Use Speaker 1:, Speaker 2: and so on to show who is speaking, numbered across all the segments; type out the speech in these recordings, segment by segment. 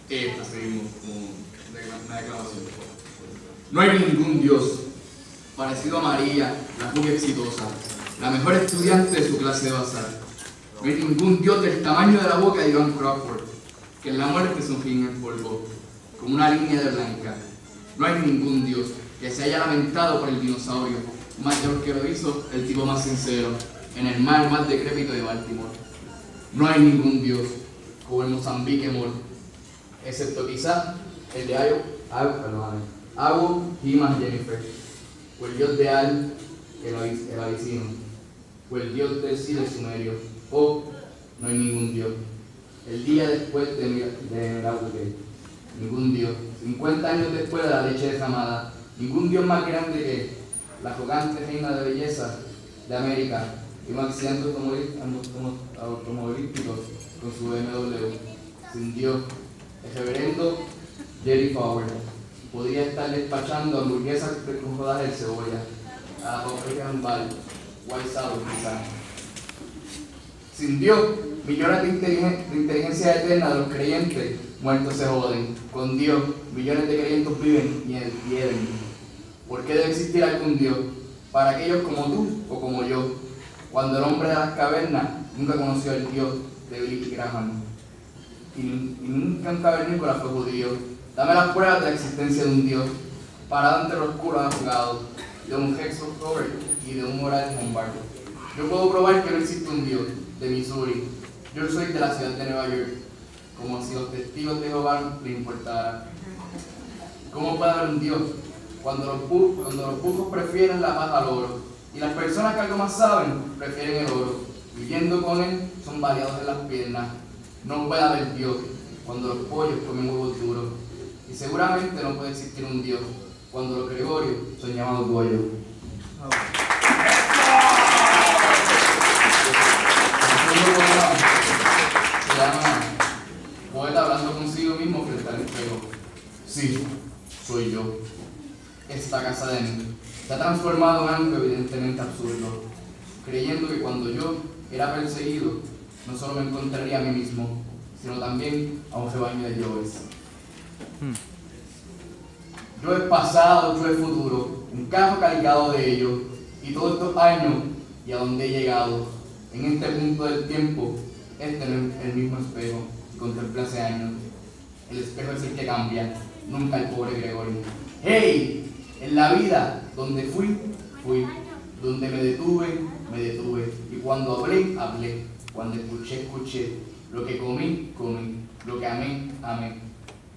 Speaker 1: Seguimos con una declaración. No hay ningún Dios parecido a María, la rubia exitosa, la mejor estudiante de su clase de bazar. No hay ningún Dios del tamaño de la boca de Joan Crawford, que en la muerte sonríe en el polvo, como una línea de blanca. No hay ningún Dios que se haya lamentado por el dinosaurio, más de lo que lo hizo el tipo más sincero, en el mar más decrépito de Baltimore. No hay ningún Dios como el Mozambique Mall, excepto quizás el de Agu Himas Jennifer, o el dios de Al, el Avicino, o el dios del sí del Sumerio, o no hay ningún Dios. El día después de Nabucco, ningún Dios. 50 años después de la leche derramada, ningún Dios más grande que la arrogante reina de belleza de América y un accidente automovilístico con su BMW. Sin Dios, el reverendo Jerry Fowler podría estar despachando hamburguesas con rodajas de cebolla a la fábrica Ambal, White Sour quizás. Sin Dios, millones de inteligencia eterna de los creyentes muertos se joden. Con Dios, millones de creyentes viven y viven. ¿Por qué debe existir algún Dios? Para aquellos como tú o como yo, cuando el hombre de las cavernas nunca conoció al Dios de Billy Graham. Y nunca un cavernícola fue judío. Dame las pruebas de la existencia de un Dios, parado entre los oscuros abogados, de un Hexo Robert y de un Moral Lombard. Yo puedo probar que no existe un Dios de Missouri. Yo soy de la ciudad de Nueva York, como si los testigos de Jehová le importara. ¿Cómo puede haber un Dios cuando los pocos prefieren la paz al oro y las personas que algo más saben prefieren el oro? Viviendo con él son variados en las piernas. No puede haber Dios cuando los pollos comen huevos duros. Y seguramente no puede existir un Dios cuando los gregorios son llamados bollos. Se llama Poeta hablando consigo mismo frente al espejo. Sí, soy yo. Esta casa de mí se ha transformado en algo evidentemente absurdo, creyendo que cuando yo era perseguido, no solo me encontraría a mí mismo, sino también a un rebaño de Joes. Yo he pasado, yo he futuro, un caso cargado de ellos, y todos estos años, y a donde he llegado, en este punto del tiempo, este no es el mismo espejo que contemplé hace años. El espejo es el que cambia, nunca el pobre Gregorio. ¡Hey! En la vida, donde fui, fui. Donde me detuve, y cuando hablé, hablé. Cuando escuché, escuché. Lo que comí, comí. Lo que amé, amé.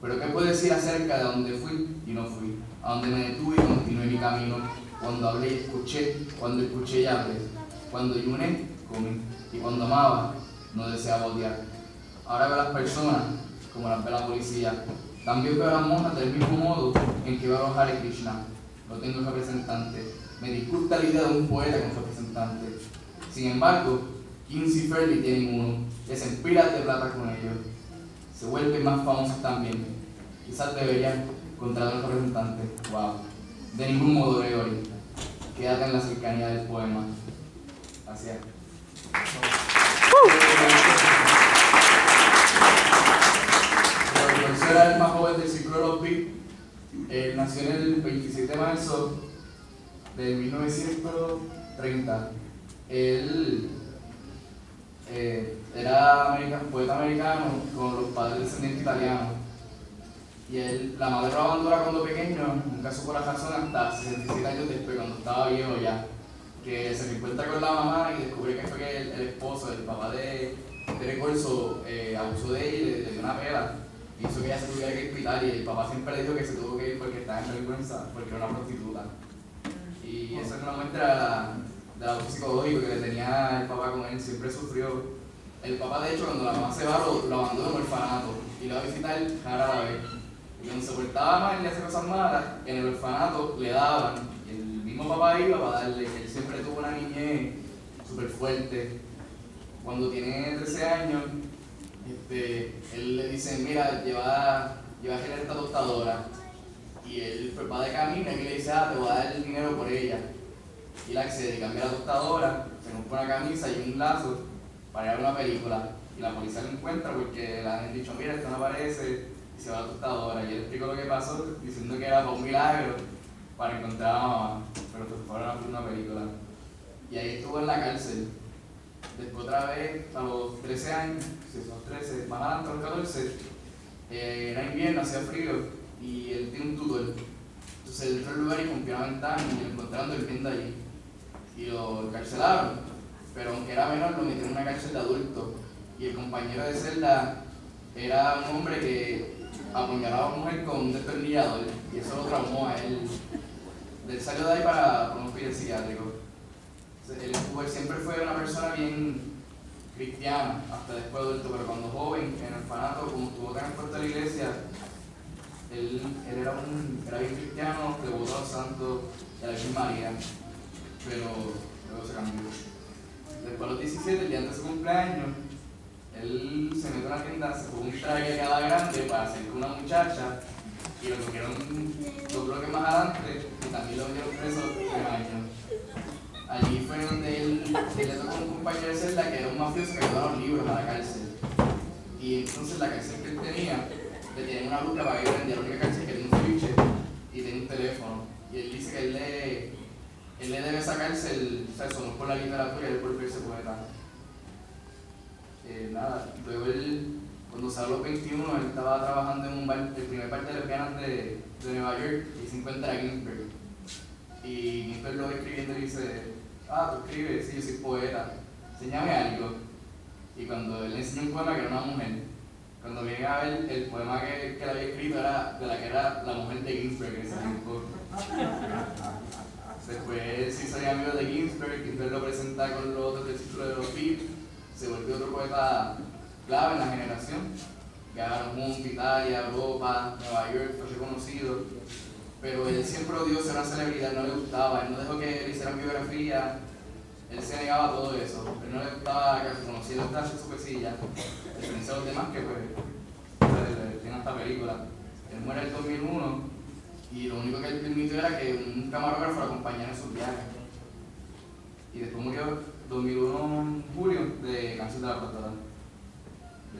Speaker 1: Pero ¿qué puedo decir acerca de donde fui y no fui? A donde me detuve y continué mi camino. Cuando hablé y escuché, cuando escuché y hablé. Cuando ayuné, comí. Y cuando amaba, no deseaba odiar. Ahora veo a las personas como las ve la policía. También veo a las monjas del mismo modo en que veo a Hare Krishna. No tengo representante. Me disgusta la idea de un poeta con representante. Sin embargo, Kinsey Fairley tienen uno, que se empila de plata con ellos. Se vuelven más famosos también. Quizás deberían contratar un representante. Wow. De ningún modo, Gregory. Quédate en la cercanía del poema. Gracias. El profesor era el más joven del Círculo de los Beat. Él nació en el 27 de marzo de 1930. Él era poeta americano con los padres descendientes italianos. Y la madre lo abandona cuando pequeño, nunca supo la razón hasta 67 años después, cuando estaba viejo ya. Que se reencuentra con la mamá y descubre que fue que el esposo, el papá de Corso, abusó de ella y le dio una pela. Hizo que ella se tuviera que ir al hospital y el papá siempre le dijo que se tuvo que ir porque estaba en vergüenza, porque era una prostituta. Y eso es una muestra del abuso psicológico que le tenía el papá con él, siempre sufrió. El papá, de hecho, cuando la mamá se va, lo abandona en un orfanato y lo va a visitar rara la vez. Y cuando se portaba mal y hacía cosas malas, en el orfanato le daban. Y el mismo papá iba para darle. Él siempre tuvo una niñez súper fuerte. Cuando tiene 13 años, él le dice, mira, lleva a generar esta tostadora. Y él pues va de camino y le dice, te voy a dar el dinero por ella. Y él accede y cambia la tostadora, se compra una camisa y un lazo para ir a ver una película. Y la policía lo encuentra porque le han dicho, mira, esto no aparece, y se va a la tostadora. Y él explicó lo que pasó diciendo que era por un milagro para encontrar a la mamá, pero pues fueron a hacer una película. Y ahí estuvo en la cárcel. Después otra vez, a los 13 años, si son 13, más adelante a los 14, era invierno, hacía frío, y él tiene un tutor. Entonces él entró al lugar y rompió una ventana y lo encontraron durmiendo allí. Y lo encarcelaron, pero aunque era menor, lo metieron en una cárcel de adultos. Y el compañero de celda era un hombre que apuñalaba a una mujer con un destornillador, y eso lo traumó a él. Él salió de ahí para un hospital psiquiátrico. Él siempre fue una persona bien cristiana, hasta después de adulto, pero cuando joven, en el orfanato, como estuvo tan expuesto a la iglesia, él era bien cristiano, devoto a los santos y a la Virgen María, pero luego se cambió. Después a los 17, el día antes de su cumpleaños, él se metió en una tienda, se fue un traje que quedaba grande para salir con una muchacha, y lo cogieron 2 bloques más adelante y también lo metieron preso 3 años. Allí fue donde él le tocó a un compañero de celda que era un mafioso que ayudaba a los libros a la cárcel. Y entonces la cárcel que él tenía, le tenían una luz para que prendía, la única cárcel que tenía un switch y tenía un teléfono. Y él dice que él le debe esa cárcel, o sea, eso no es por la literatura y él por verse poeta. Nada, luego él, cuando salió a los 21, él estaba trabajando en un bar, el primer bar de lesbianas de Nueva York, y se encuentra a Ginsberg. Y Ginsberg lo ve escribiendo y dice: tú escribes, sí, yo soy poeta, enséñame algo. Y cuando él le enseñó un poema que era una mujer, cuando viene a ver el poema que él había escrito era de la que era la mujer de Ginsberg en ese tiempo. Después sí soy amigo de Ginsberg, Ginsberg lo presenta con los otros del círculo de los Beats, se volvió otro poeta clave en la generación. Viajaron juntos, Italia, Europa, Nueva York, fue reconocido. Pero él siempre odió ser una celebridad, no le gustaba, él no dejó que le hicieran biografía, él se negaba a todo eso, él no le gustaba que se conociera su poesía, a diferencia de los demás que pues tienen esta película. Él muere en el 2001 y lo único que él permitió era que un camarógrafo lo acompañara en sus viajes. Y después murió en 2001 en julio de cáncer de la próstata.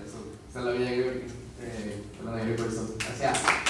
Speaker 1: Esa es la vida de Gregory Corso. Gracias.